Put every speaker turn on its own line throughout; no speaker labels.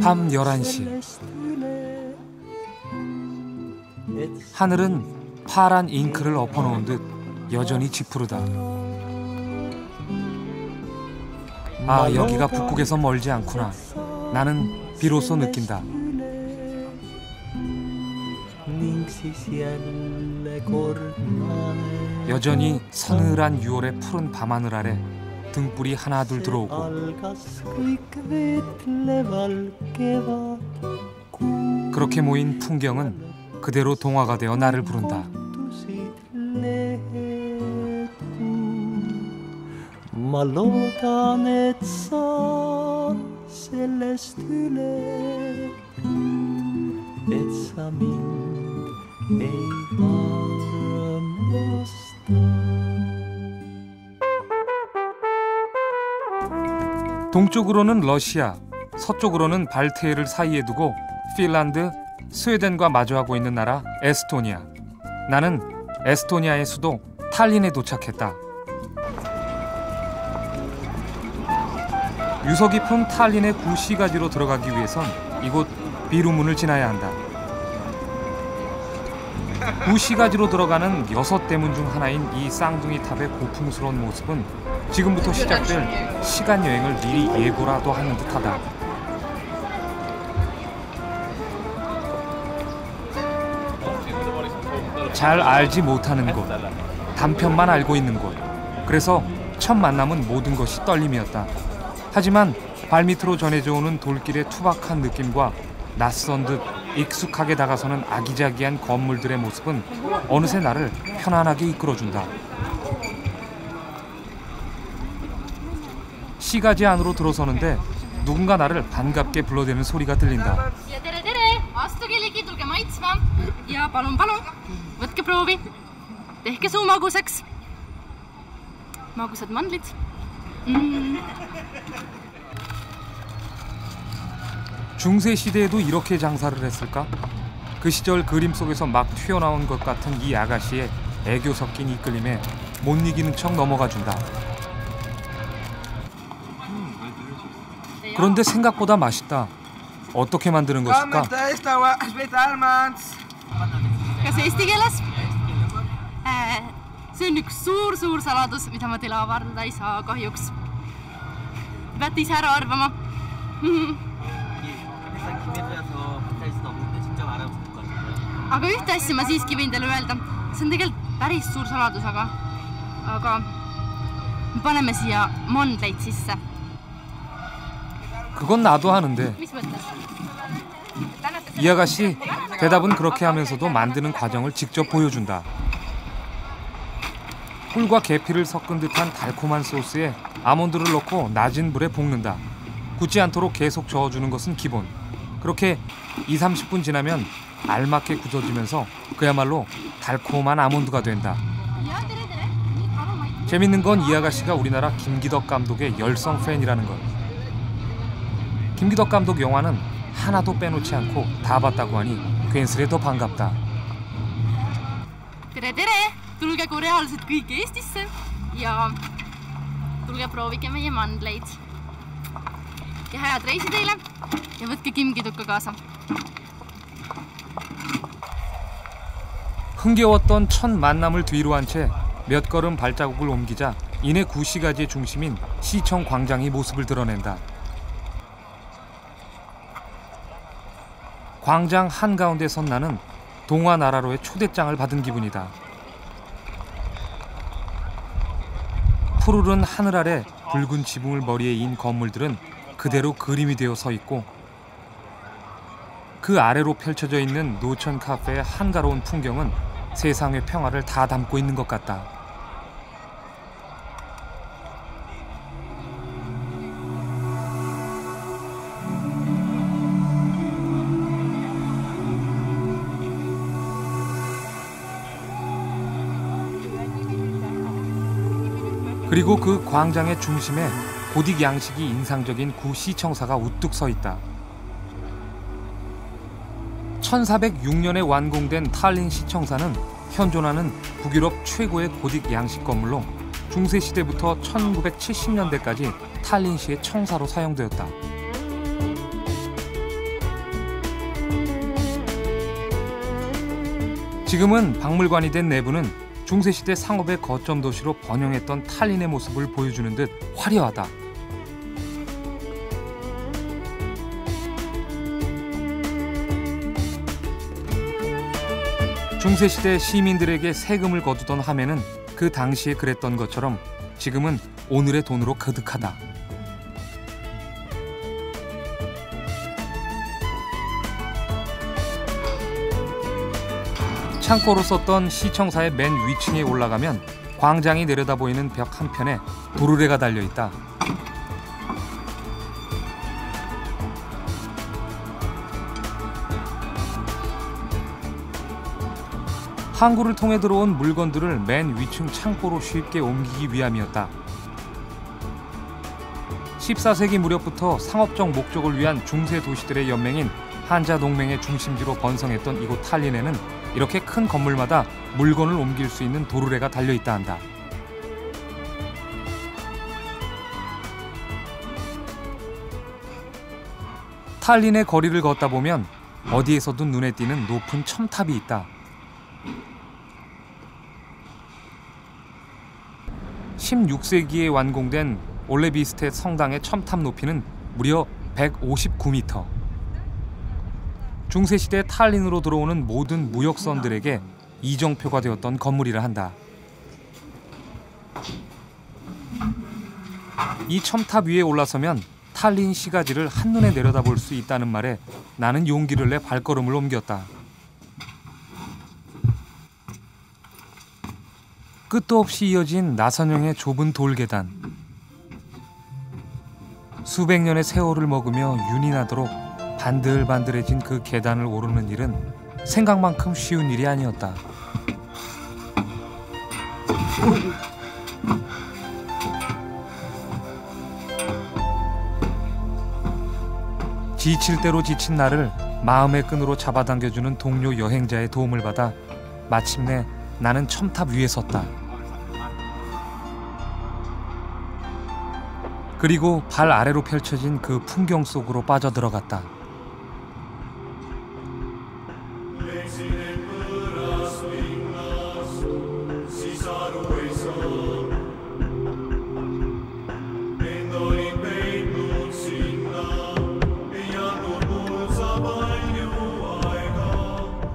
밤 11시. 하늘은 파란 잉크를 엎어놓은 듯 여전히 짙푸르다. 아, 여기가 북극에서 멀지 않구나. 나는 비로소 느낀다. 여전히 서늘한 6월의 푸른 밤하늘 아래 등불이 하나둘 들어오고 그렇게 모인 풍경은 그대로 동화가 되어 나를 부른다. 동쪽으로는 러시아, 서쪽으로는 발트해를 사이에 두고 핀란드, 스웨덴과 마주하고 있는 나라 에스토니아. 나는 에스토니아의 수도 탈린에 도착했다. 유서 깊은 탈린의 구시가지로 들어가기 위해선 이곳 비루문을 지나야 한다. 구시가지로 들어가는 6대문 중 하나인 이 쌍둥이 탑의 고풍스러운 모습은 지금부터 시작될 시간 여행을 미리 예고라도 하는 듯하다. 잘 알지 못하는 곳, 단편만 알고 있는 곳. 그래서 첫 만남은 모든 것이 떨림이었다. 하지만 발밑으로 전해져 오는 돌길의 투박한 느낌과 낯선 듯 익숙하게 다가서는 아기자기한 건물들의 모습은 어느새 나를 편안하게 이끌어준다. 시가지 안으로 들어서는데 누군가 나를 반갑게 불러대는 소리가 들린다.
Ja, palun, palun. Võtke proovi. Tehke suu magusaks. Magusad mandlid.
중세 시대에도 이렇게 장사를 했을까? 그 시절 그림 속에서 막 튀어나온 것 같은 이 아가씨의 애교 섞인 이끌림에 못 이기는 척 넘어가 준다. 그런데 생각보다 맛있다. 어떻게 만드는 것일까?
Kas eesti keeles? See on üks suur saladus, mida ma teile avardada ei saa kahjuks. Peate ise ära arvama. Aga ühte asja ma siiski võin teile öelda. See on tegelikult päris suur saladus, aga me paneme siia mandleid sisse.
그건 나도 하는데.
Mis mõttes?
이 아가씨 대답은 그렇게 하면서도 만드는 과정을 직접 보여준다. 꿀과 계피를 섞은 듯한 달콤한 소스에 아몬드를 넣고 낮은 불에 볶는다. 굳지 않도록 계속 저어주는 것은 기본. 그렇게 20-30분 지나면 알맞게 굳어지면서 그야말로 달콤한 아몬드가 된다. 재밌는 건 이 아가씨가 우리나라 김기덕 감독의 열성 팬이라는 것. 김기덕 감독 영화는 하나도 빼놓지 않고 다 봤다고 하니 괜스레 더 반갑다.
Tere, tulge kui reaalselt kõik Eestisse ja tulge proovige meie mandleid. Ja head reisi teile ja võtke Kimgiduka kaasa.
흥겨웠던 첫 만남을 뒤로 한 채 몇 걸음 발자국을 옮기자 이내 구시가지의 중심인 시청 광장이 모습을 드러낸다. 광장 한가운데 선 나는 동화나라로의 초대장을 받은 기분이다. 푸르른 하늘 아래 붉은 지붕을 머리에 인 건물들은 그대로 그림이 되어 서 있고 그 아래로 펼쳐져 있는 노천 카페의 한가로운 풍경은 세상의 평화를 다 담고 있는 것 같다. 그리고 그 광장의 중심에 고딕 양식이 인상적인 구시청사가 우뚝 서 있다. 1406년에 완공된 탈린 시청사는 현존하는 북유럽 최고의 고딕 양식 건물로 중세시대부터 1970년대까지 탈린시의 청사로 사용되었다. 지금은 박물관이 된 내부는 중세시대 상업의 거점 도시로 번영했던 탈린의 모습을 보여주는 듯 화려하다. 중세시대 시민들에게 세금을 거두던 하매는 그 당시에 그랬던 것처럼 지금은 오늘의 돈으로 가득하다. 창고로 썼던 시청사의 맨 위층에 올라가면 광장이 내려다 보이는 벽 한편에 도르래가 달려있다. 항구를 통해 들어온 물건들을 맨 위층 창고로 쉽게 옮기기 위함이었다. 14세기 무렵부터 상업적 목적을 위한 중세 도시들의 연맹인 한자동맹의 중심지로 번성했던 이곳 탈린에는 이렇게 큰 건물마다 물건을 옮길 수 있는 도르래가 달려있다 한다. 탈린의 거리를 걷다 보면 어디에서도 눈에 띄는 높은 첨탑이 있다. 16세기에 완공된 올레비스테 성당의 첨탑 높이는 무려 159m. 중세시대 탈린으로 들어오는 모든 무역선들에게 이정표가 되었던 건물이라 한다. 이 첨탑 위에 올라서면 탈린 시가지를 한눈에 내려다볼 수 있다는 말에 나는 용기를 내 발걸음을 옮겼다. 끝도 없이 이어진 나선형의 좁은 돌계단. 수백 년의 세월을 먹으며 윤이 나도록 반들반들해진 그 계단을 오르는 일은 생각만큼 쉬운 일이 아니었다. 지칠 대로 지친 나를 마음의 끈으로 잡아당겨주는 동료 여행자의 도움을 받아 마침내 나는 첨탑 위에 섰다. 그리고 발 아래로 펼쳐진 그 풍경 속으로 빠져들어갔다.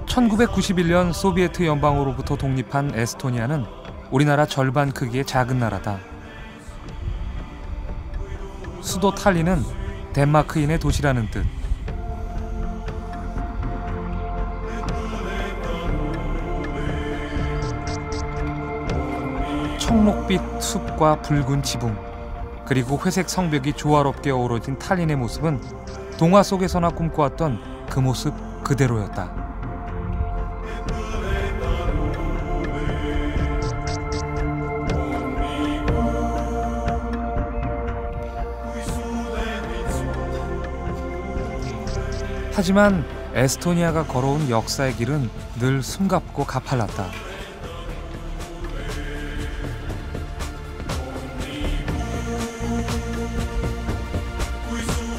(1991년) 소비에트 연방으로부터 독립한 에스토니아는 우리나라 절반 크기의 작은 나라다. 수도 탈린은 덴마크인의 도시라는 뜻. 청록빛 숲과 붉은 지붕, 그리고 회색 성벽이 조화롭게 어우러진 탈린의 모습은 동화 속에서나 꿈꿔왔던 그 모습 그대로였다. 하지만 에스토니아가 걸어온 역사의 길은 늘 숨갑고 가팔랐다.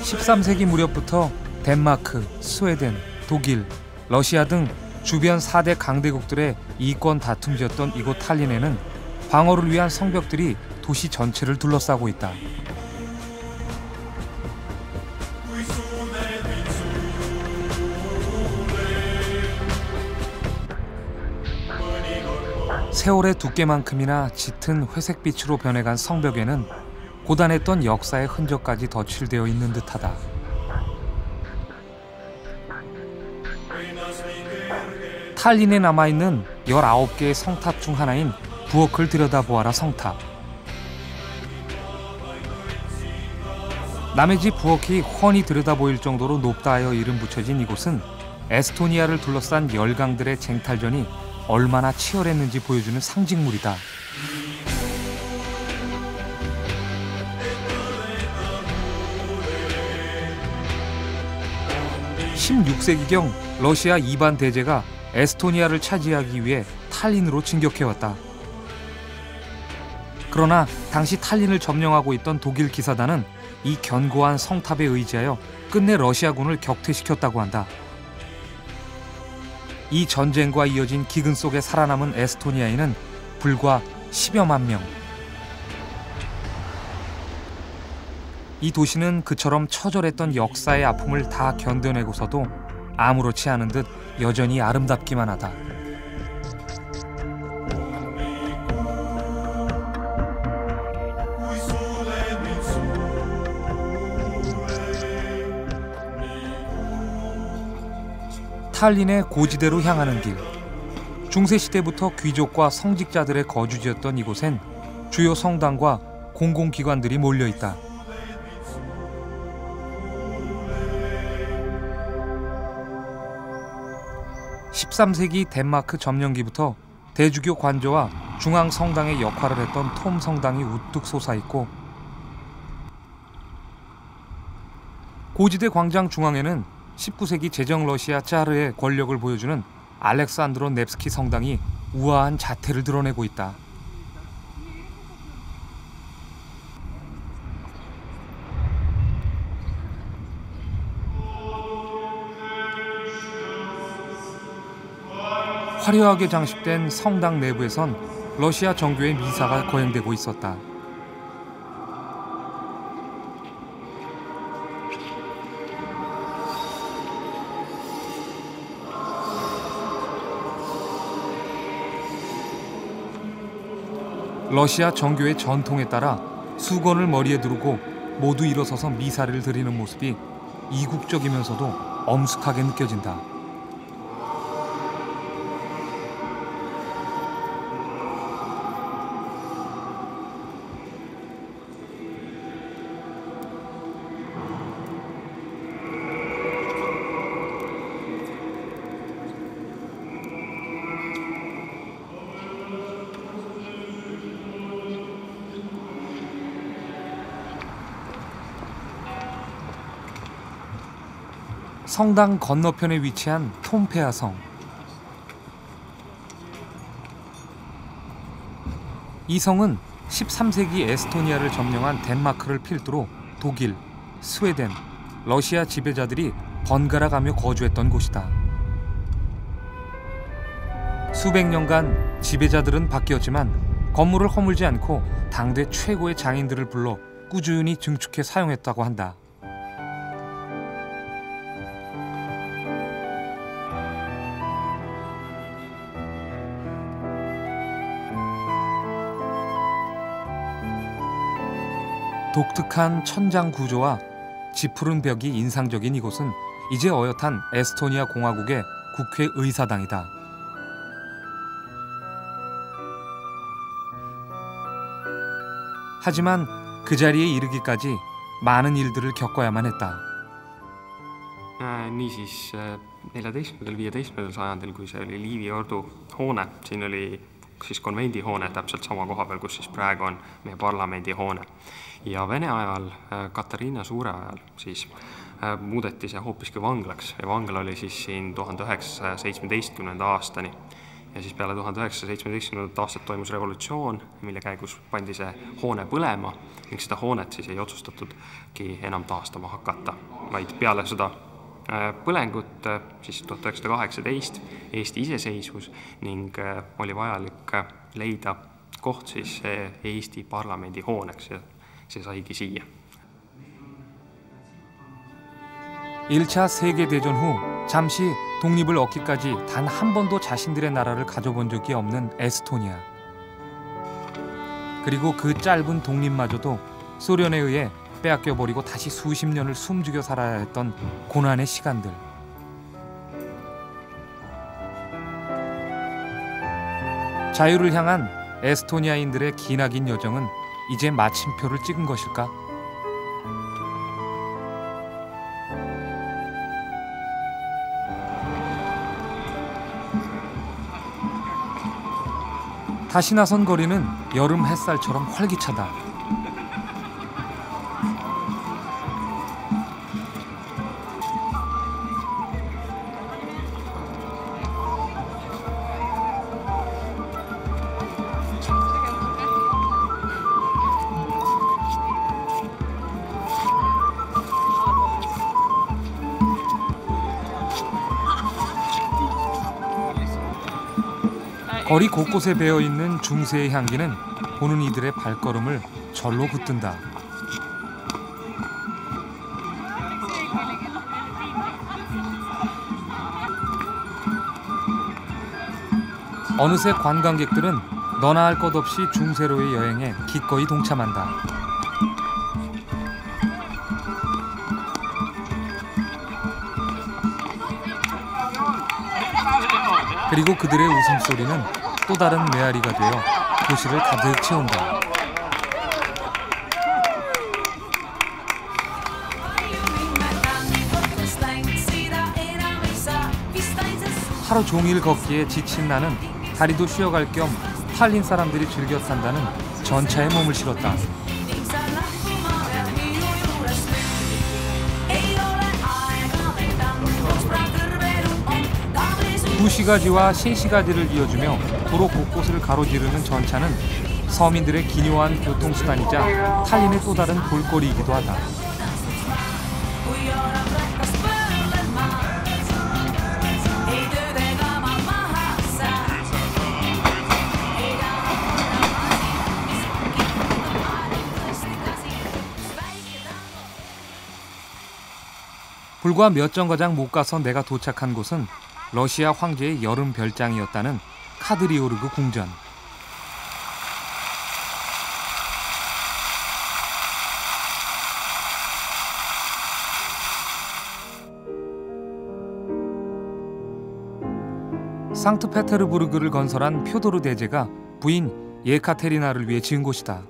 (13세기) 무렵부터 덴마크, 스웨덴, 독일, 러시아 등 주변 4대 강대국들의 이권 다툼지였던 이곳 탈린에는 방어를 위한 성벽들이 도시 전체를 둘러싸고 있다. 세월의 두께만큼이나 짙은 회색빛으로 변해간 성벽에는 고단했던 역사의 흔적까지 덧칠되어 있는 듯하다. 탈린에 남아있는 19개의 성탑 중 하나인 부엌을 들여다보아라 성탑. 남의 집 부엌이 훤히 들여다보일 정도로 높다 하여 이름 붙여진 이곳은 에스토니아를 둘러싼 열강들의 쟁탈전이 얼마나 치열했는지 보여주는 상징물이다. 16세기경 러시아 이반 대제가 에스토니아를 차지하기 위해 탈린으로 진격해왔다. 그러나 당시 탈린을 점령하고 있던 독일 기사단은 이 견고한 성탑에 의지하여 끝내 러시아군을 격퇴시켰다고 한다. 이 전쟁과 이어진 기근 속에 살아남은 에스토니아인은 불과 10여만 명. 이 도시는 그처럼 처절했던 역사의 아픔을 다 견뎌내고서도 아무렇지 않은 듯 여전히 아름답기만 하다. 탈린의 고지대로 향하는 길. 중세시대부터 귀족과 성직자들의 거주지였던 이곳엔 주요 성당과 공공기관들이 몰려있다. (13세기) 덴마크 점령기부터 대주교 관저와 중앙성당의 역할을 했던 톰 성당이 우뚝 솟아있고, 고지대 광장 중앙에는 19세기 제정 러시아 짜르의 권력을 보여주는 알렉산드로 넵스키 성당이 우아한 자태를 드러내고 있다. 화려하게 장식된 성당 내부에선 러시아 정교의 미사가 거행되고 있었다. 러시아 정교의 전통에 따라 수건을 머리에 두르고 모두 일어서서 미사를 드리는 모습이 이국적이면서도 엄숙하게 느껴진다. 성당 건너편에 위치한 톰페아 성. 이 성은 13세기 에스토니아를 점령한 덴마크를 필두로 독일, 스웨덴, 러시아 지배자들이 번갈아 가며 거주했던 곳이다. 수백 년간 지배자들은 바뀌었지만 건물을 허물지 않고 당대 최고의 장인들을 불러 꾸준히 증축해 사용했다고 한다. 독특한 천장 구조와 지푸른 벽이 인상적인 이곳은 이제 어엿한 에스토니아 공화국의 국회의사당이다. 하지만 그 자리에 이르기까지 많은 일들을 겪어야만 했다.
Niisiis 14.–15. sajandil, kui see oli Liivi ordu hoone, siin oli siis konvendihoone täpselt sama koha peal, kus siis praegu on meie parlamendihoone. Ja Vene ajal, Katariina Suure ajal, siis muudeti see hoopiski vanglaks ja vangla oli siis siin 1917. aastani. Ja siis peale 1917. aastat toimus revolutsioon, mille käigus pandi see hoone põlema ning seda hoonet siis ei otsustatudki enam taastama hakata, vaid peale seda põlengut siis 1918 Eesti iseseisvus ning oli vajalik leida koht siis Eesti parlamendi hooneks ja see saigi siia.
1차 세계대전 후 잠시 독립을 얻기까지 단 한 번도 자신들의 나라를 가져본 적이 없는 에스토니아. 그리고 그 짧은 독립마저도 소련에 의해 빼앗겨버리고 다시 수십 년을 숨죽여 살아야 했던 고난의 시간들. 자유를 향한 에스토니아인들의 기나긴 여정은 이제 마침표를 찍은 것일까? 다시 나선 거리는 여름 햇살처럼 활기차다. 거리 곳곳에 배어있는 중세의 향기는 보는 이들의 발걸음을 절로 붙든다. 어느새 관광객들은 너나 할 것 없이 중세로의 여행에 기꺼이 동참한다. 그리고 그들의 웃음소리는 또 다른 메아리가 되어 도시를 가득 채운다. 하루 종일 걷기에 지친 나는 다리도 쉬어갈 겸 탈린 사람들이 즐겨 탄다는 전차에 몸을 실었다. 2시가지와 신시가지를 이어주며 도로 곳곳을 가로지르는 전차는 서민들의 기묘한 교통수단이자 탈린의 또 다른 볼거리이기도 하다. 불과 몇 정거장 못 가서 내가 도착한 곳은 러시아 황제의 여름 별장이었다는 카드리오르그 궁전. 상트페테르부르크를 건설한 표도르 대제가 부인 예카테리나를 위해 지은 곳이다.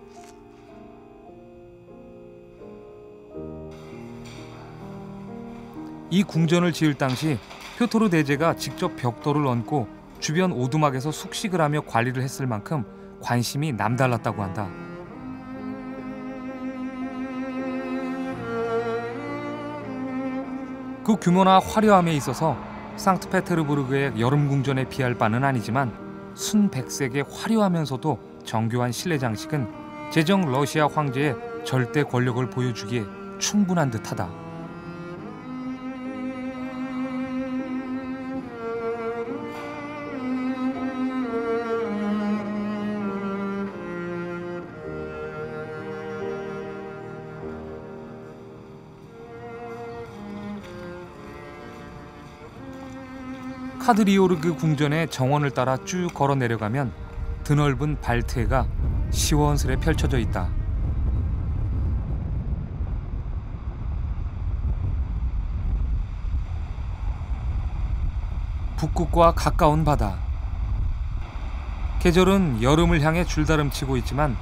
이 궁전을 지을 당시 표토르 대제가 직접 벽돌을 얹고 주변 오두막에서 숙식을 하며 관리를 했을 만큼 관심이 남달랐다고 한다. 그 규모나 화려함에 있어서 상트페테르부르크의 여름 궁전에 비할 바는 아니지만 순백색의 화려하면서도 정교한 실내 장식은 제정 러시아 황제의 절대 권력을 보여주기에 충분한 듯하다. 카드리오르그 궁전의 정원을 따라 쭉 걸어 내려가면 드넓은 발트해가 시원스레 펼쳐져 있다. 북극과 가까운 바다. 계절은 여름을 향해 줄다름치고 있지만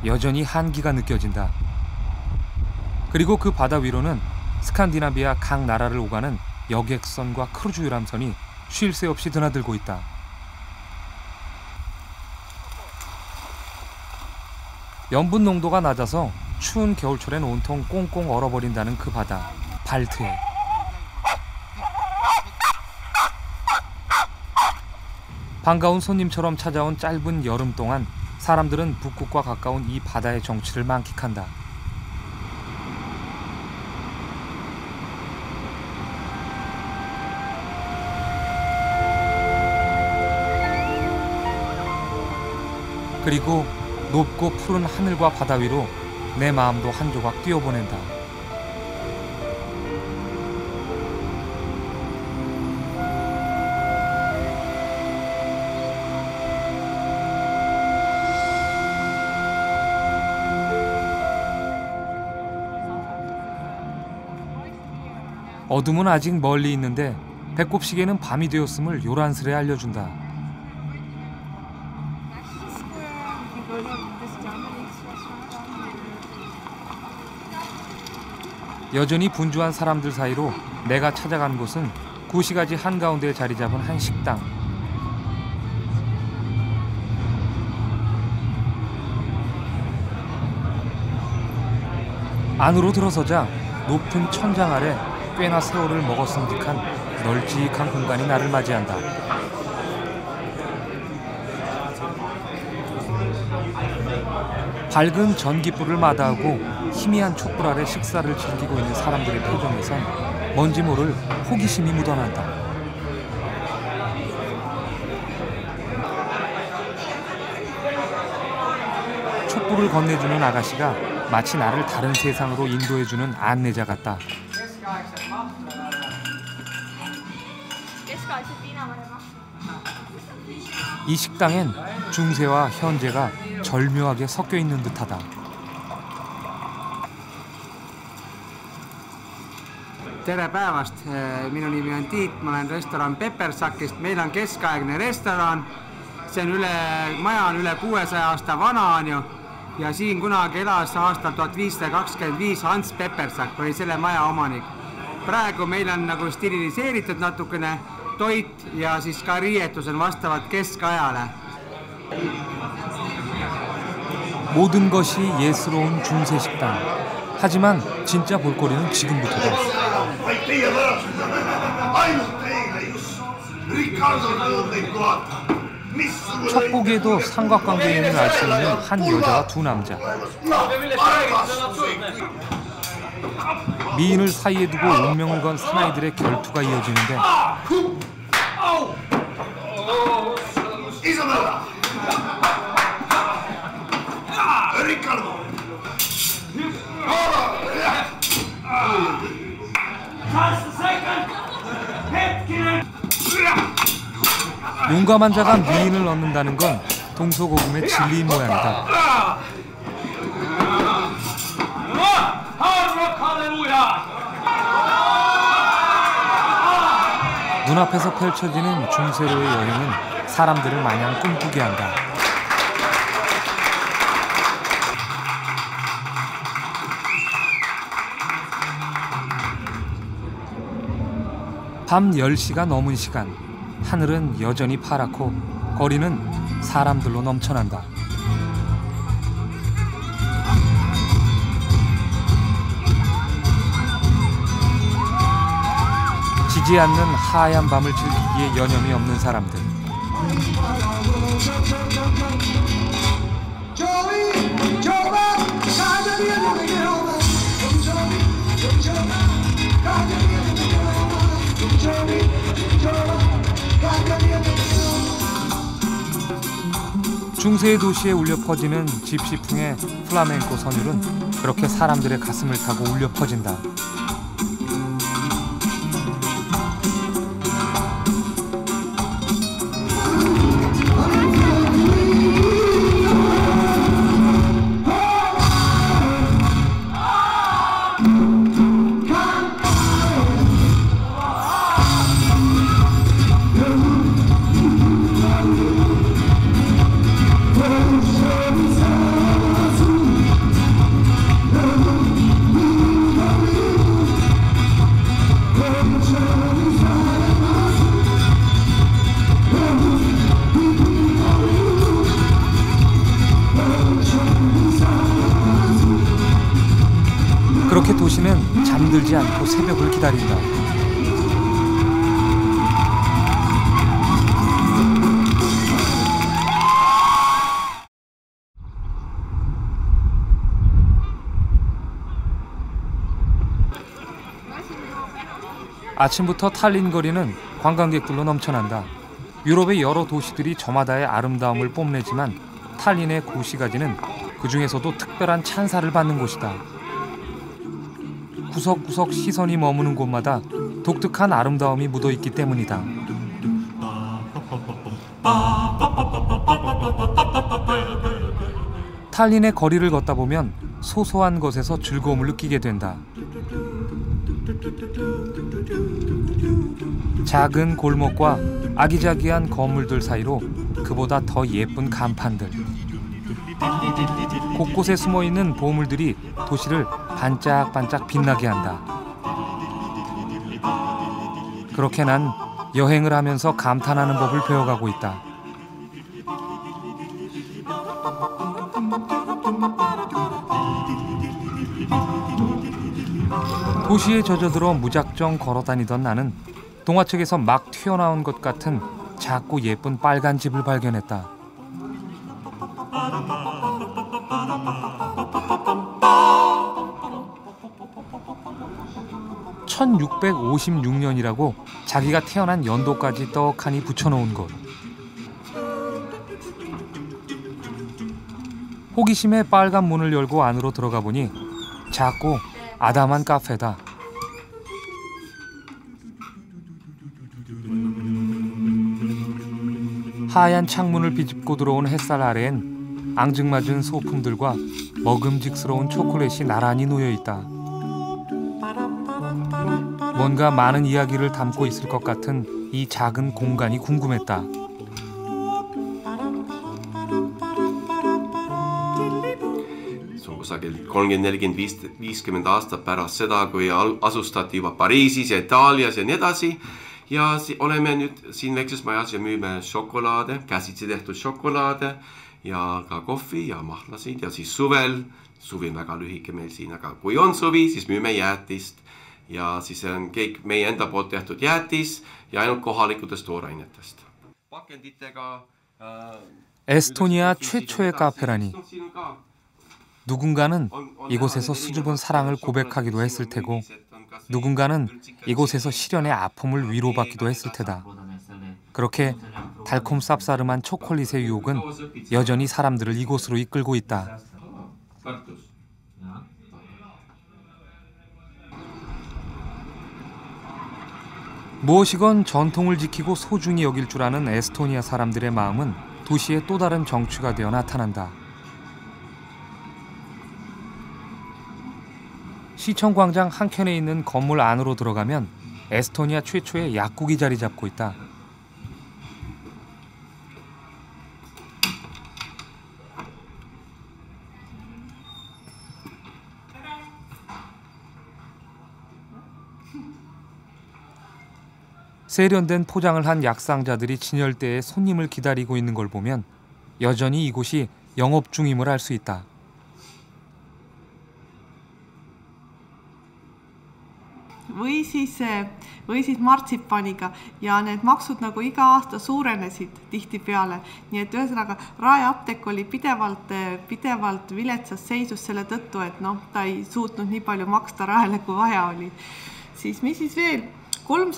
여전히 한기가 느껴진다. 그리고 그 바다 위로는 스칸디나비아 각 나라를 오가는 여객선과 크루즈 유람선이 쉴 새 없이 드나들고 있다. 염분 농도가 낮아서 추운 겨울철엔 온통 꽁꽁 얼어버린다는 그 바다, 발트해. 반가운 손님처럼 찾아온 짧은 여름 동안 사람들은 북극과 가까운 이 바다의 정취를 만끽한다. 그리고 높고 푸른 하늘과 바다 위로 내 마음도 한 조각 뛰어보낸다. 어둠은 아직 멀리 있는데 배꼽시계는 밤이 되었음을 요란스레 알려준다. 여전히 분주한 사람들 사이로 내가 찾아간 곳은 구시가지 한가운데에 자리 잡은 한 식당. 안으로 들어서자 높은 천장 아래 꽤나 세월을 먹었음 듯한 널찍한 공간이 나를 맞이한다. 밝은 전기불을 마다하고 희미한 촛불 아래 식사를 즐기고 있는 사람들의 표정에선 뭔지 모를 호기심이 묻어난다. 촛불을 건네주는 아가씨가 마치 나를 다른 세상으로 인도해주는 안내자 같다. 이 식당엔 중세와 현재가 절묘하게 섞여 있는 듯하다.
Tere päevast, minu nimi on Tiit, ma olen restoran Peppersakist, meil on keskaegne restoran, see on maja on üle 600 aasta vana, on ju, ja siin kunagi elas aastal 1525 Hans Peppersak, oli selle maja omanik. Praegu meil on nagu steriliseeritud natukene toit ja siis ka riietus on vastavalt keskajale.
모든 것이 예스러운 중세 식당. 하지만 진짜 볼거리는 지금부터다. 첫 보기에도 삼각관계의 힘을 알 수 있는 한 여자와 두 남자. 미인을 사이에 두고 운명을 건 사나이들의 결투가 이어지는데 용감한 자가 미인을 얻는다는 건 동서고금의 진리인 모양이다. 눈앞에서 펼쳐지는 중세로의 여행은 사람들을 마냥 꿈꾸게 한다. 밤 10시가 넘은 시간, 하늘은 여전히 파랗고 거리는 사람들로 넘쳐난다. 지지 않는 하얀 밤을 즐기기에 여념이 없는 사람들. 중세의 도시에 울려 퍼지는 집시풍의 플라멩코 선율은 그렇게 사람들의 가슴을 타고 울려 퍼진다. 그렇게 도시는 잠들지 않고 새벽을 기다린다. 아침부터 탈린 거리는 관광객들로 넘쳐난다. 유럽의 여러 도시들이 저마다의 아름다움을 뽐내지만 탈린의 구시가지는 그 중에서도 특별한 찬사를 받는 곳이다. 구석구석 시선이 머무는 곳마다 독특한 아름다움이 묻어있기 때문이다. 탈린의 거리를 걷다 보면 소소한 것에서 즐거움을 느끼게 된다. 작은 골목과 아기자기한 건물들 사이로 그보다 더 예쁜 간판들. 곳곳에 숨어있는 보물들이 도시를 반짝반짝 빛나게 한다. 그렇게 난 여행을 하면서 감탄하는 법을 배워가고 있다. 도시에 젖어들어 무작정 걸어다니던 나는 동화책에서 막 튀어나온 것 같은 작고 예쁜 빨간 집을 발견했다. (1656년이라고) 자기가 태어난 연도까지 떡하니 붙여놓은 곳. 호기심에 빨간 문을 열고 안으로 들어가 보니 작고 아담한 카페다. 하얀 창문을 비집고 들어온 햇살 아래엔 앙증맞은 소품들과 먹음직스러운 초콜릿이 나란히 놓여있다. 뭔가 많은 이야기를 담고 있을 것 같은 이 작은 공간이 궁금했다.
Kusagil 30-40-50 aastat pärast seda, kui asustati juba Pariisis ja Itaalias ja nii edasi. Ja oleme nüüd siin väikses majas ja müüme šokolaade, käsitsi tehtud šokolaade ja ka kohvi ja mahlasid ja siis suvi on väga lühike meil siin, aga kui on suvi, siis müüme jäätist ja siis on kõik meie enda poolt tehtud jäätis ja ainult kohalikutest toorainetest. Pakenditega
에스토니아 최초의 카페라니. 누군가는 이곳에서 수줍은 사랑을 고백하기도 했을 테고 누군가는 이곳에서 시련의 아픔을 위로받기도 했을 테다. 그렇게 달콤 쌉싸름한 초콜릿의 유혹은 여전히 사람들을 이곳으로 이끌고 있다. 무엇이건 전통을 지키고 소중히 여길 줄 아는 에스토니아 사람들의 마음은 도시의 또 다른 정취가 되어 나타난다. 시청광장 한켠에 있는 건물 안으로 들어가면 에스토니아 최초의 약국이 자리 잡고 있다. 세련된 포장을 한 약상자들이 진열대에 손님을 기다리고 있는 걸 보면 여전히 이곳이 영업 중임을 알 수 있다.
või siis martsipaniga ja need maksud nagu iga aasta suurenesid tihtipeale. Nii et ühesõnaga Raeapteek oli pidevalt viletsas seisus selle tõttu, et ta ei suutnud nii palju maksta Raele kui vaja oli. Siis mis siis veel? 3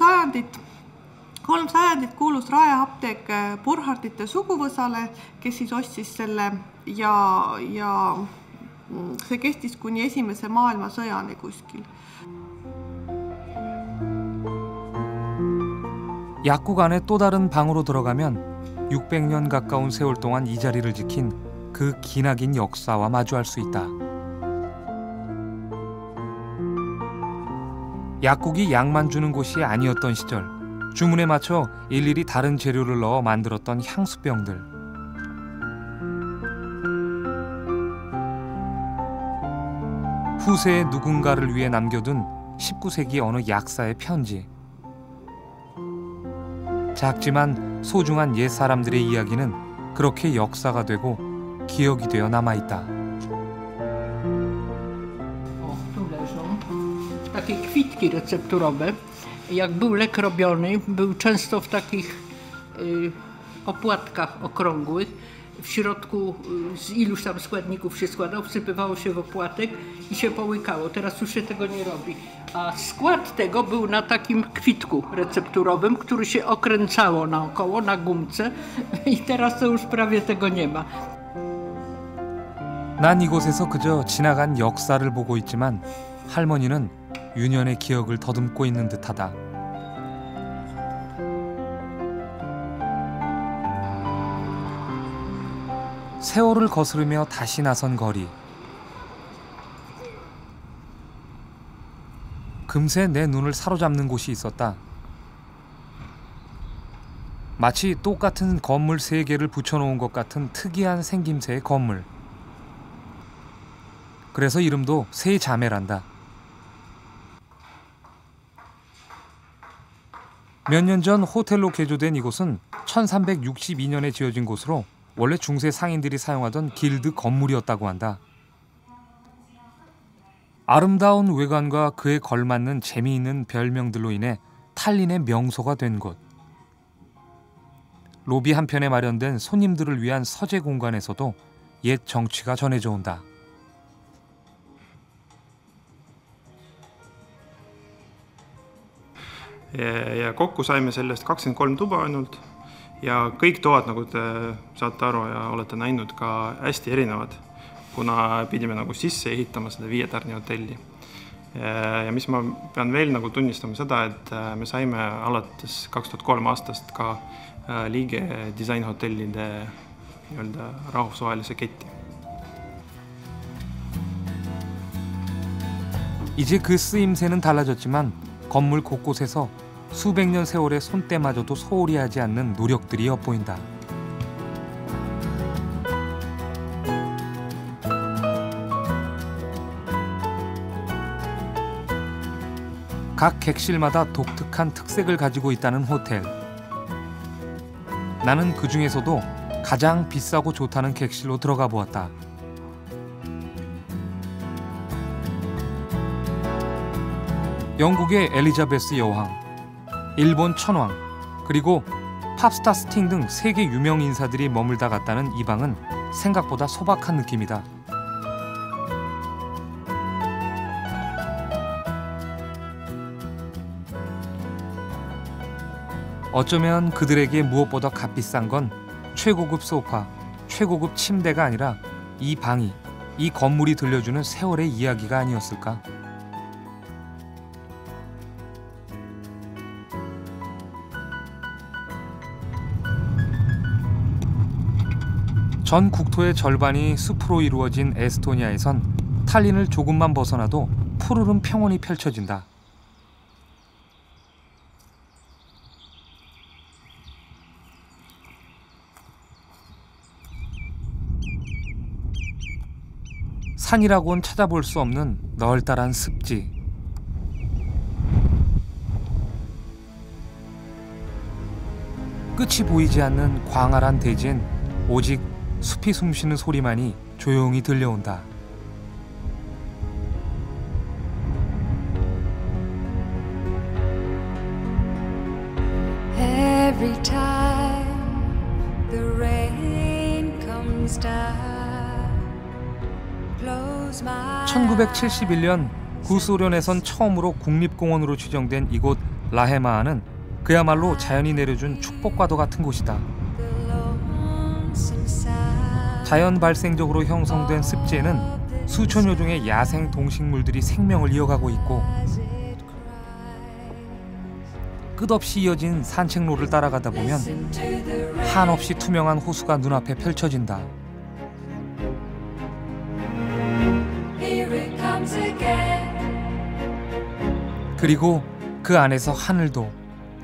sajandit kuulus Raeapteek Burkhardite suguvõsale, kes siis ostis selle ja see kestis kuni Esimese maailmasõjani kuskil.
약국 안에 또 다른 방으로 들어가면 600년 가까운 세월 동안 이 자리를 지킨 그 기나긴 역사와 마주할 수 있다. 약국이 약만 주는 곳이 아니었던 시절, 주문에 맞춰 일일이 다른 재료를 넣어 만들었던 향수병들. 후세의 누군가를 위해 남겨둔 19세기 어느 약사의 편지. 작지만 소중한 옛 사람들의 이야기는 그렇게 역사가 되고 기억이 되어 남아있다.
Tu leżą takie kwitki recepturowe. Jak był lek robiony, był często w takich opłatkach okrągłych. W środku z iluś tam składników się składał, wsypywało się w opłatek i się połykało. Teraz już się tego nie robi. A skład tego był na takim kwitku recepturowym, który się okręcało naokoło, na gumce i teraz to już prawie tego nie ma.
난 이곳에서 그저 지나간 역사를 보고 있지만 할머니는 유년의 기억을 더듬고 있는 듯하다. 세월을 거스르며 다시 나선 거리. 금세 내 눈을 사로잡는 곳이 있었다. 마치 똑같은 건물 3개를 붙여놓은 것 같은 특이한 생김새의 건물. 그래서 이름도 세 자매란다. 몇 년 전 호텔로 개조된 이곳은 1362년에 지어진 곳으로 원래 중세 상인들이 사용하던 길드 건물이었다고 한다. 아름다운 외관과 그에 걸맞는 재미있는 별명들로 인해 탈린의 명소가 된 곳. 로비 한편에 마련된 손님들을 위한 서재 공간에서도 옛 정취가 전해져 온다.
Ja kokku saime sellest 23 tuba ainult ja kõik toad, nagu te saate aru ja olete näinud, ka hästi erinevad. kuna pidime nagu sisse ehitama seda 5-tärni hotelli. Ja mis ma pean veel nagu tunnistama seda, et me saime alates 2003 aastast ka liige disainhotellide nii-öelda rahvusvahelise ketti.
이제 그 쓰임새는 달라졌지만 건물 곳곳에서 수백 년 세월의 손때마저도 소홀히 하지 않는 노력들이 엿보인다. 각 객실마다 독특한 특색을 가지고 있다는 호텔. 나는 그 중에서도 가장 비싸고 좋다는 객실로 들어가 보았다. 영국의 엘리자베스 여왕, 일본 천왕, 그리고 팝스타 스팅 등 세계 유명 인사들이 머물다 갔다는 이 방은 생각보다 소박한 느낌이다. 어쩌면 그들에게 무엇보다 값비싼 건 최고급 소파, 최고급 침대가 아니라 이 방이, 이 건물이 들려주는 세월의 이야기가 아니었을까? 전 국토의 절반이 숲으로 이루어진 에스토니아에선 탈린을 조금만 벗어나도 푸르른 평원이 펼쳐진다. 산이라고는 찾아볼 수 없는 널따란 습지. 끝이 보이지 않는 광활한 대지엔 오직 숲이 숨쉬는 소리만이 조용히 들려온다.
Every time the rain comes down.
1971년 구소련에선 처음으로 국립공원으로 지정된 이곳 라헤마아는 그야말로 자연이 내려준 축복과도 같은 곳이다. 자연 발생적으로 형성된 습지에는 수천여 종의 야생 동식물들이 생명을 이어가고 있고 끝없이 이어진 산책로를 따라가다 보면 한없이 투명한 호수가 눈앞에 펼쳐진다. 그리고 그 안에서 하늘도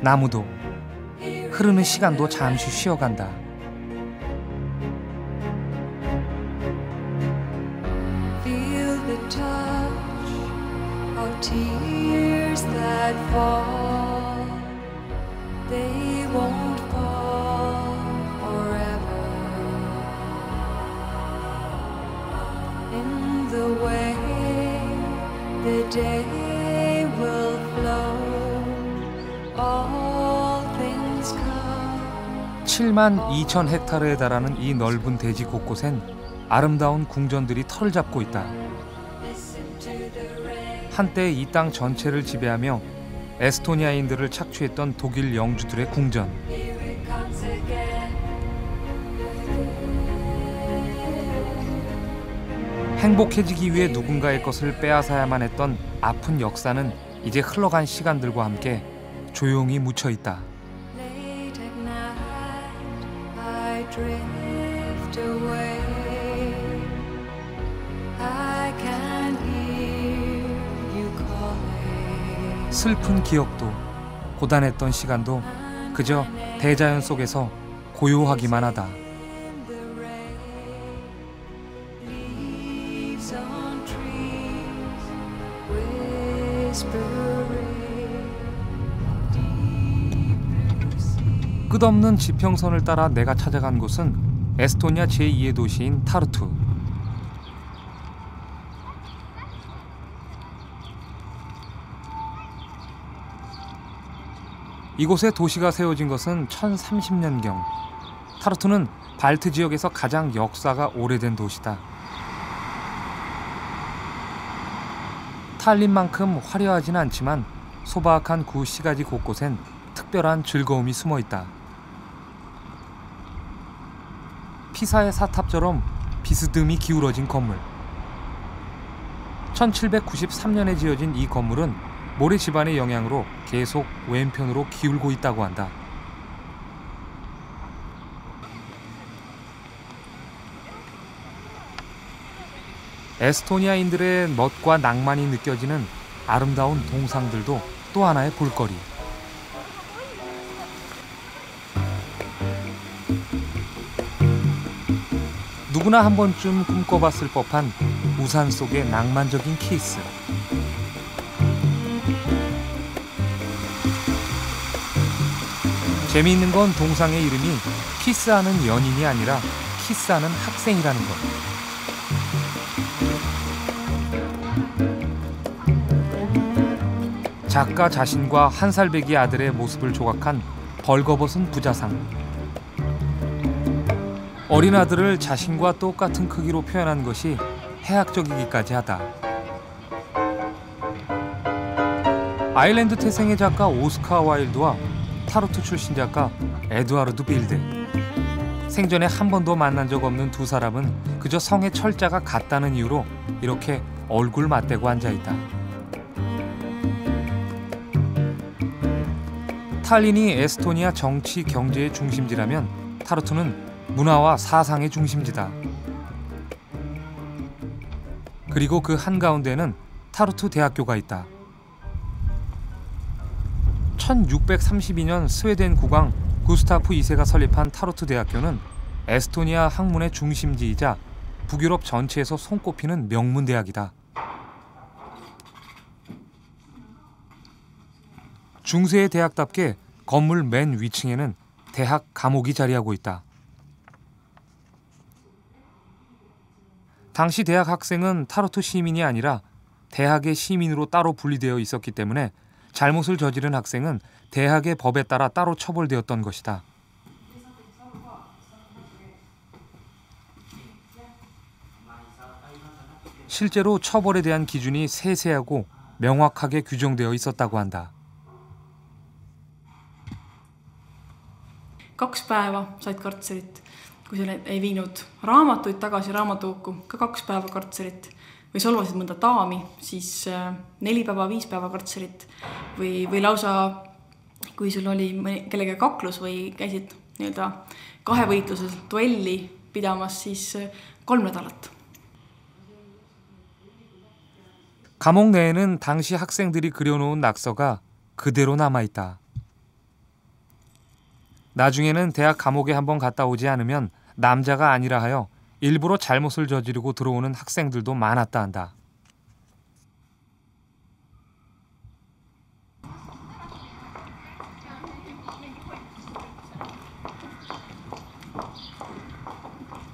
나무도 흐르는 시간도 잠시 쉬어간다.
Feel the touch of tears that fall. They won't fall forever. In the way the day will flow. All things come.
7만 2천 헥타르에 달하는 이 넓은 대지 곳곳엔 아름다운 궁전들이 털을 잡고 있다. 한때 이 땅 전체를 지배하며 에스토니아인들을 착취했던 독일 영주들의 궁전. 행복해지기 위해 누군가의 것을 빼앗아야만 했던 아픈 역사는 이제 흘러간 시간들과 함께 조용히 묻혀 있다.
Late at night, I drift away. I can hear you calling.
슬픈 기억도 고단했던 시간도 그저 대자연 속에서 고요하기만 하다.
The rain, leaves on trees, whispering.
끝없는 지평선을 따라 내가 찾아간 곳은 에스토니아 제2의 도시인 타르투. 이곳에 도시가 세워진 것은 1030년경. 타르투는 발트 지역에서 가장 역사가 오래된 도시다. 탈린만큼 화려하지는 않지만 소박한 구 시가지 곳곳엔 특별한 즐거움이 숨어 있다. 피사의 사탑처럼 비스듬히 기울어진 건물. 1793년에 지어진 이 건물은 모래 집안의 영향으로 계속 왼편으로 기울고 있다고 한다. 에스토니아인들의 멋과 낭만이 느껴지는 아름다운 동상들도 또 하나의 볼거리. 누구나 한 번쯤 꿈꿔봤을 법한 우산 속의 낭만적인 키스. 재미있는 건 동상의 이름이 키스하는 연인이 아니라 키스하는 학생이라는 것. 작가 자신과 한 살 배기 아들의 모습을 조각한 벌거벗은 부자상. 어린 아들을 자신과 똑같은 크기로 표현한 것이 해학적이기까지 하다. 아일랜드 태생의 작가 오스카 와일드와 타르트 출신 작가 에두아르드 빌데. 생전에 한 번도 만난 적 없는 두 사람은 그저 성의 철자가 같다는 이유로 이렇게 얼굴 맞대고 앉아있다. 탈린이 에스토니아 정치, 경제의 중심지라면 타르투는 문화와 사상의 중심지다. 그리고 그 한가운데는 타르투 대학교가 있다. 1632년 스웨덴 국왕 구스타프 2세가 설립한 타르투 대학교는 에스토니아 학문의 중심지이자 북유럽 전체에서 손꼽히는 명문 대학이다. 중세의 대학답게 건물 맨 위층에는 대학 감옥이 자리하고 있다. 당시 대학 학생은 타르투 시민이 아니라 대학의 시민으로 따로 분리되어 있었기 때문에 잘못을 저지른 학생은 대학의 법에 따라 따로 처벌되었던 것이다. 실제로 처벌에 대한 기준이 세세하고 명확하게 규정되어 있었다고 한다.
2 päeva said kartserit. Kui sa ei viinud raamatuid tagasi raamatuauku, ka 2 päeva kartserit. Või solvasid mõnda daami, siis 4 päeva, 5 päeva kartserit. Või lausa, kui sul oli kellega kaklus või käisid kahevõitluses duelli pidamas, siis 3 nädalat.
감옥 내에는 당시 학생들이 그려놓은 낙서가 그대로 남아있다. 나중에는 대학 감옥에 한번 갔다 오지 않으면 남자가 아니라 하여 일부러 잘못을 저지르고 들어오는 학생들도 많았다 한다.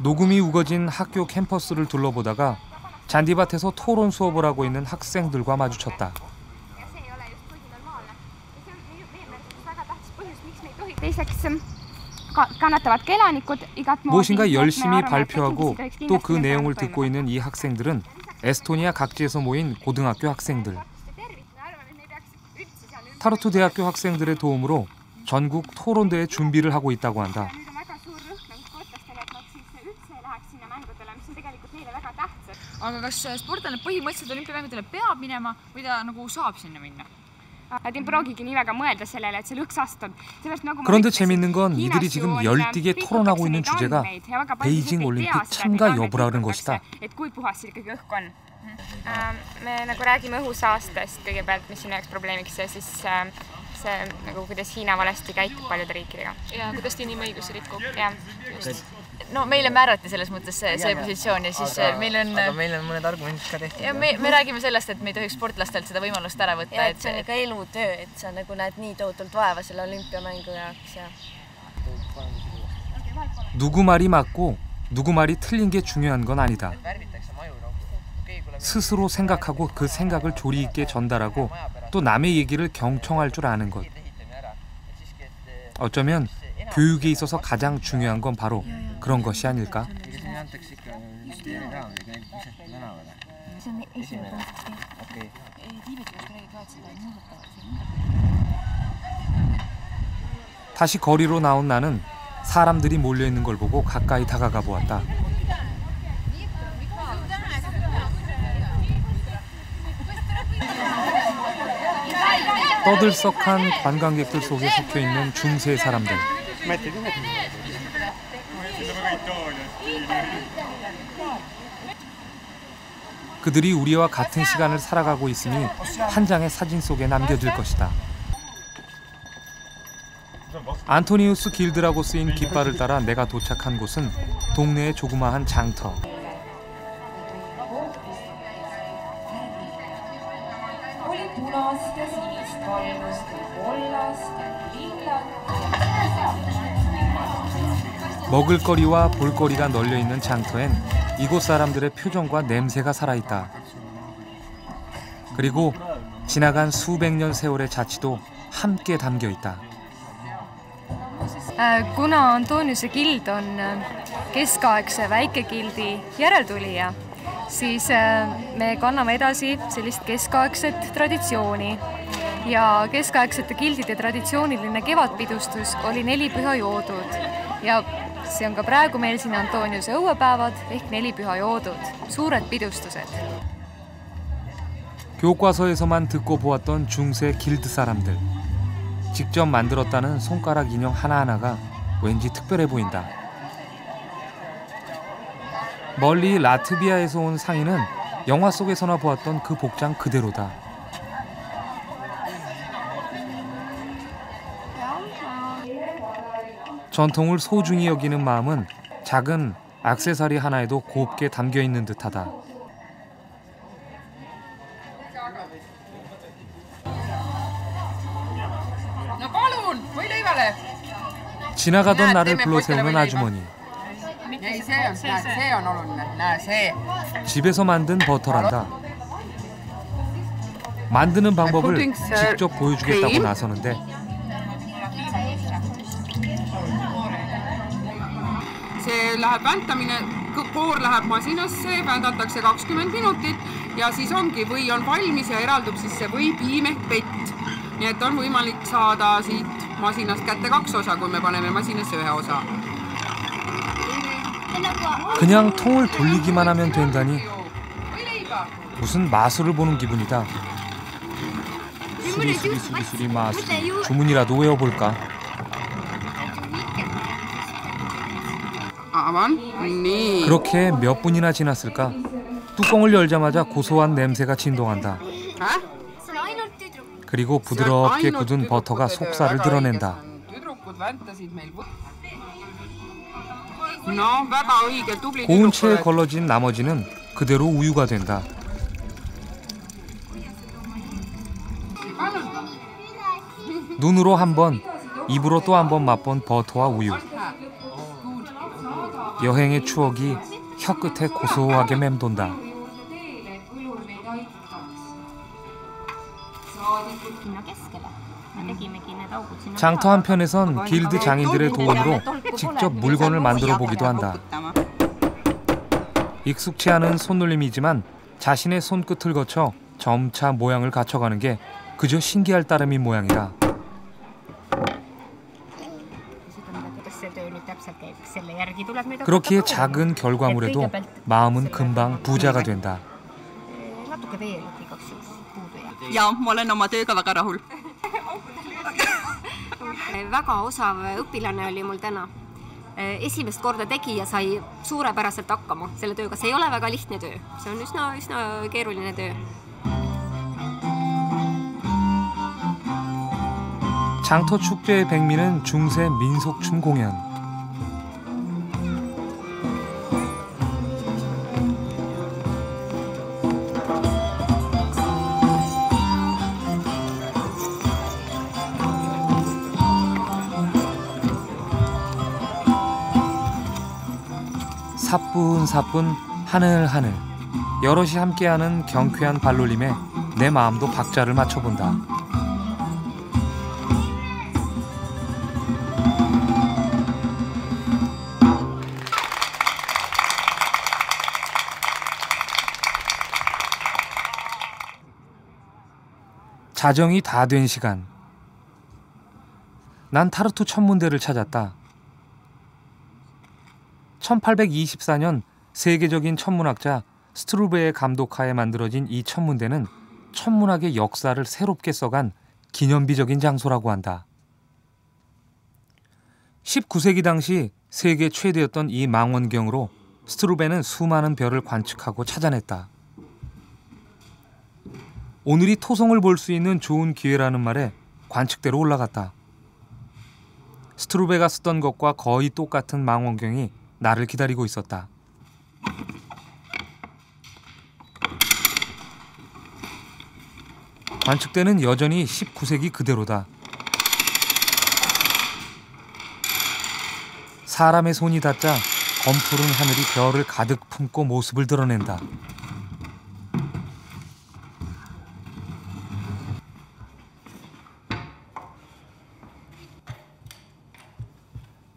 녹음이 우거진 학교 캠퍼스를 둘러보다가 잔디밭에서 토론 수업을 하고 있는 학생들과 마주쳤다. 무엇인가 열심히 발표하고 또 그 내용을 듣고 있는 이 학생들은 에스토니아 각지에서 모인 고등학교 학생들. 타르투 대학교 학생들의 도움으로 전국 토론대회 준비를 하고 있다고 한다.
Aga kas sportlane põhimõtteliselt olümpiamängudele peab minema või ta nagu saab sinna minna?
그런데 재밌는 건 이들이 지금 열띠게 토론하고 있는 주제가 베이징 올림픽 참가 여부라는 것이다.
Me nagu räägime õhusaastest kõigepealt, mis on üheks probleemiks ja siis see nagu kuidas Hiina valesti käitub paljude riikidega.
Ja kuidas ta inimõigusi rikub.
Ja,
just. No meile määrati selles mõttes see positsioon ja siis meil on...
Aga meil on mõned argumendid ka tehtud.
Ja me räägime sellest, et me ei tohiks sportlastelt seda võimalust ära võtta.
Ja, et see on ka elutöö, et sa nagu näed nii tohutult vaeva selle olümpiamängu jaoks.
누구 말이 맞고 누구 말이 틀린 게 중요한 건 아니다. 스스로 생각하고 그 생각을 조리 있게 전달하고 또 남의 얘기를 경청할 줄 아는 것. 어쩌면 교육에 있어서 가장 중요한 건 바로 그런 것이 아닐까? 다시 거리로 나온 나는 사람들이 몰려있는 걸 보고 가까이 다가가 보았다. 떠들썩한 관광객들 속에 섞여 있는 중세 사람들. 그들이 우리와 같은 시간을 살아가고 있으니 한 장의 사진 속에 남겨질 것이다. 안토니우스 길드라고 쓰인 깃발을 따라 내가 도착한 곳은 동네의 조그마한 장터. 먹을거리와 볼거리가 널려있는 장터엔 이곳 사람들의 표정과 냄새가 살아있다. 그리고 지나간 수백 년 세월의 자취도 함께 담겨있다.
Kuna Antoniuse gild on keskaegse väikegildi järeltulija, siis me kanname edasi sellist keskaegset traditsiooni. Ja keskaegsete gildide traditsiooniline kevadpidustus oli 4 püha joodud. Ja see on ka praegu meil siin Antoniuse õuepäevad ehk 4 püha joodud. Suured pidustused.
교과서에서만 듣고 보았던 중세 길드 사람들. 직접 만들었다는 손가락 인형 하나하나가 왠지 특별해 보인다. 멀리 라트비아에서 온 상인은 영화 속에서나 보았던 그 복장 그대로다. 전통을 소중히 여기는 마음은 작은 액세서리 하나에도 곱게 담겨 있는 듯하다. 지나가던 나를 불러세우는 아주머니. 집에서 만든 버터란다. 만드는 방법을 직접 보여주겠다고 나서는데
see läheb väntamine, koor läheb masinasse, vändatakse 20 minutit ja siis ongi või on valmis ja eraldub siis see või piim ehk pett. Nii et on võimalik saada siit masinast kätte 2 osa, kui me paneme masinasse 1 osa.
그냥 통을 돌리기만 하면 된다니 무슨 마술을 보는 기분이다. 수리수리 마술. 주문이라도 외워볼까? 그렇게 몇 분이나 지났을까? 뚜껑을 열자마자 고소한 냄새가 진동한다. 그리고 부드럽게 굳은 버터가 속살을 드러낸다. 고운 채에 걸러진 나머지는 그대로 우유가 된다. 눈으로 한 번, 입으로 또 한 번 맛본 버터와 우유. 여행의 추억이 혀끝에 고소하게 맴돈다. 장터 한편에선 길드 장인들의 도움으로 직접 물건을 만들어 보기도 한다. 익숙치 않은 손놀림이지만 자신의 손끝을 거쳐 점차 모양을 갖춰가는 게 그저 신기할 따름인 모양이다. 그렇기에 작은 결과물에도 마음은 금방 부자가 된다.
Ja, ma olen oma tööga väga rahul.
Väga osav õpilane oli mul täna. Esimest korda tegi ja sai suurepäraselt hakkama selle tööga. See ei ole väga lihtne töö. See on üsna keeruline töö.
장터 축제의 백미는 중세 민속춤 공연. 사뿐사뿐 하늘하늘 여럿이 함께하는 경쾌한 발놀림에 내 마음도 박자를 맞춰본다. 자정이 다 된 시간. 난 타르투 천문대를 찾았다. 1824년 세계적인 천문학자 스트루베의 감독하에 만들어진 이 천문대는 천문학의 역사를 새롭게 써간 기념비적인 장소라고 한다. 19세기 당시 세계 최대였던 이 망원경으로 스트루베는 수많은 별을 관측하고 찾아냈다. 오늘이 토성을 볼 수 있는 좋은 기회라는 말에 관측대로 올라갔다. 스트루베가 쓰던 것과 거의 똑같은 망원경이 나를 기다리고 있었다. 관측대는 여전히 19세기 그대로다. 사람의 손이 닿자 검푸른 하늘이 별을 가득 품고 모습을 드러낸다.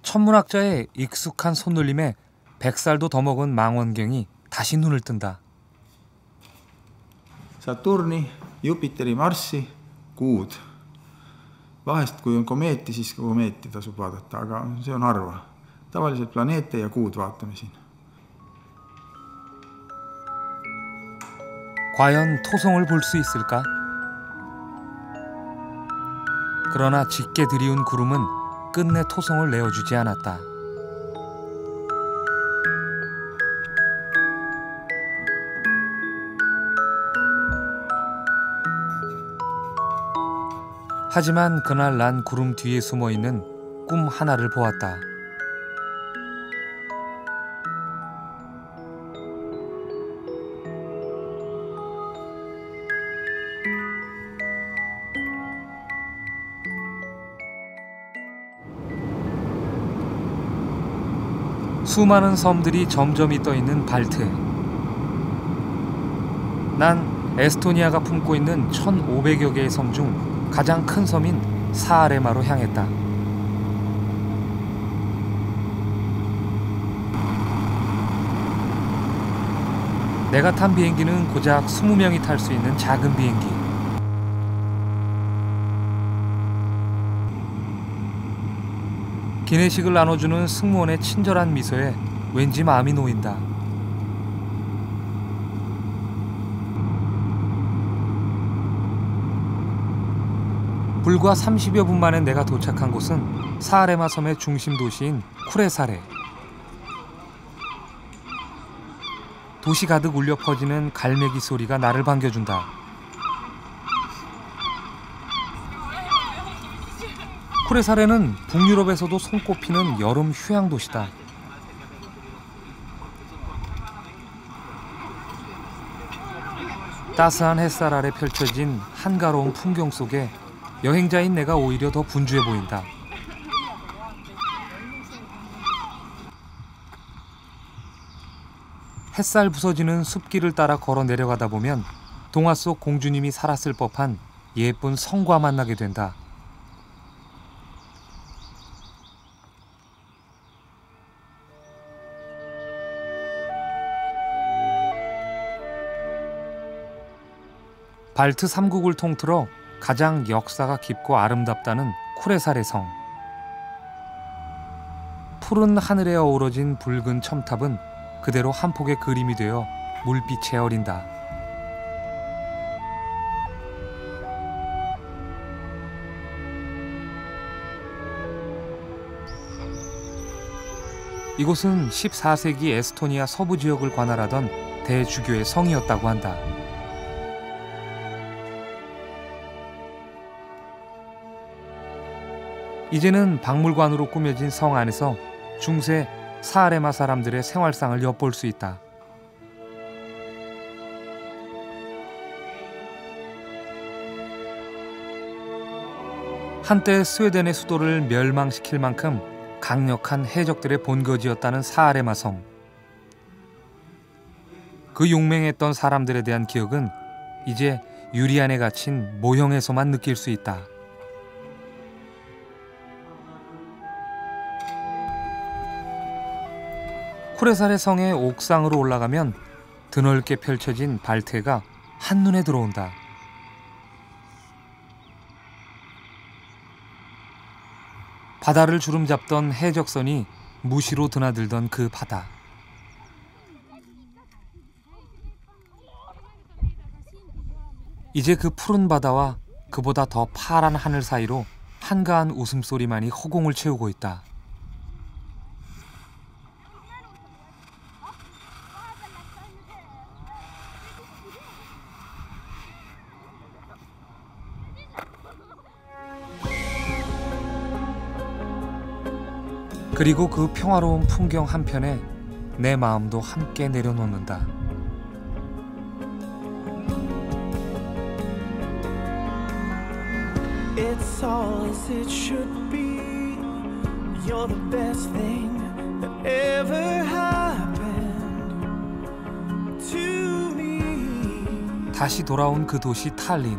천문학자의 익숙한 손놀림에 100살도 더 먹은 망원경이 다시 눈을 뜬다.
Saturni, Jupiteri, Marssi, kuud. Vahest kui on komeeti, siis ka komeeti tasub vaadata, aga see on harva. Tavaliselt planeete ja kuud vaatame siin.
과연 토성을 볼 수 있을까? 그러나 짙게 들이운 구름은 끝내 토성을 내어주지 않았다. 하지만 그날 난 구름 뒤에 숨어있는 꿈 하나를 보았다. 수많은 섬들이 점점이 떠있는 발트. 난 에스토니아가 품고 있는 1,500여 개의 섬 중 가장 큰 섬인 사아레마로 향했다. 내가 탄 비행기는 고작 20명이 탈 수 있는 작은 비행기. 기내식을 나눠주는 승무원의 친절한 미소에 왠지 마음이 놓인다. 불과 30여 분 만에 내가 도착한 곳은 사아레마 섬의 중심 도시인 쿠레사레. 도시 가득 울려 퍼지는 갈매기 소리가 나를 반겨준다. 쿠레사레는 북유럽에서도 손꼽히는 여름 휴양 도시다. 따스한 햇살 아래 펼쳐진 한가로운 풍경 속에 여행자인 내가 오히려 더 분주해 보인다. 햇살 부서지는 숲길을 따라 걸어 내려가다 보면 동화 속 공주님이 살았을 법한 예쁜 성과 만나게 된다. 발트 3국을 통틀어 가장 역사가 깊고 아름답다는 쿠레사레 성. 푸른 하늘에 어우러진 붉은 첨탑은 그대로 한 폭의 그림이 되어 물빛에 어린다. 이곳은 14세기 에스토니아 서부 지역을 관할하던 대주교의 성이었다고 한다. 이제는 박물관으로 꾸며진 성 안에서 중세 사아레마 사람들의 생활상을 엿볼 수 있다. 한때 스웨덴의 수도를 멸망시킬 만큼 강력한 해적들의 본거지였다는 사아레마 섬. 그 용맹했던 사람들에 대한 기억은 이제 유리 안에 갇힌 모형에서만 느낄 수 있다. 쿠레사레 성의 옥상으로 올라가면 드넓게 펼쳐진 발트해가 한눈에 들어온다. 바다를 주름잡던 해적선이 무시로 드나들던 그 바다. 이제 그 푸른 바다와 그보다 더 파란 하늘 사이로 한가한 웃음소리만이 허공을 채우고 있다. 그리고 그 평화로운 풍경 한편에 내 마음도 함께 내려놓는다.
It's all as it should be. You're the best thing that ever happened to me.
다시 돌아온 그 도시 탈린.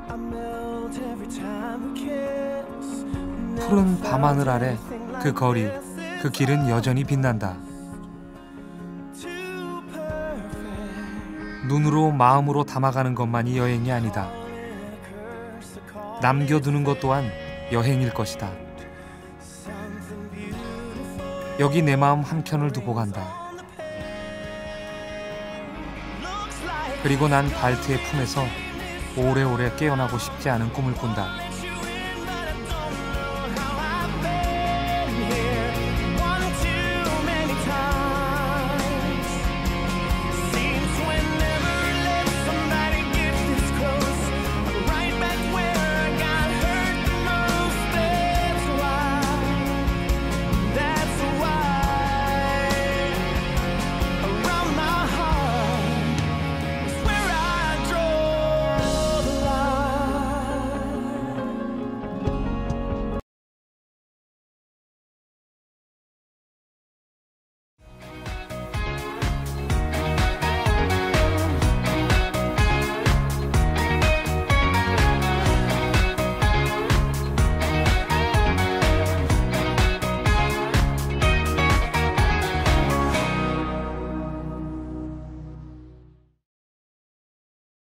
I melt every time we kiss.
푸른 밤하늘 아래 그 거리, 그 길은 여전히 빛난다. 눈으로 마음으로 담아가는 것만이 여행이 아니다. 남겨두는 것 또한 여행일 것이다. 여기 내 마음 한켠을 두고 간다. 그리고 난 발트의 품에서 오래오래 깨어나고 싶지 않은 꿈을 꾼다.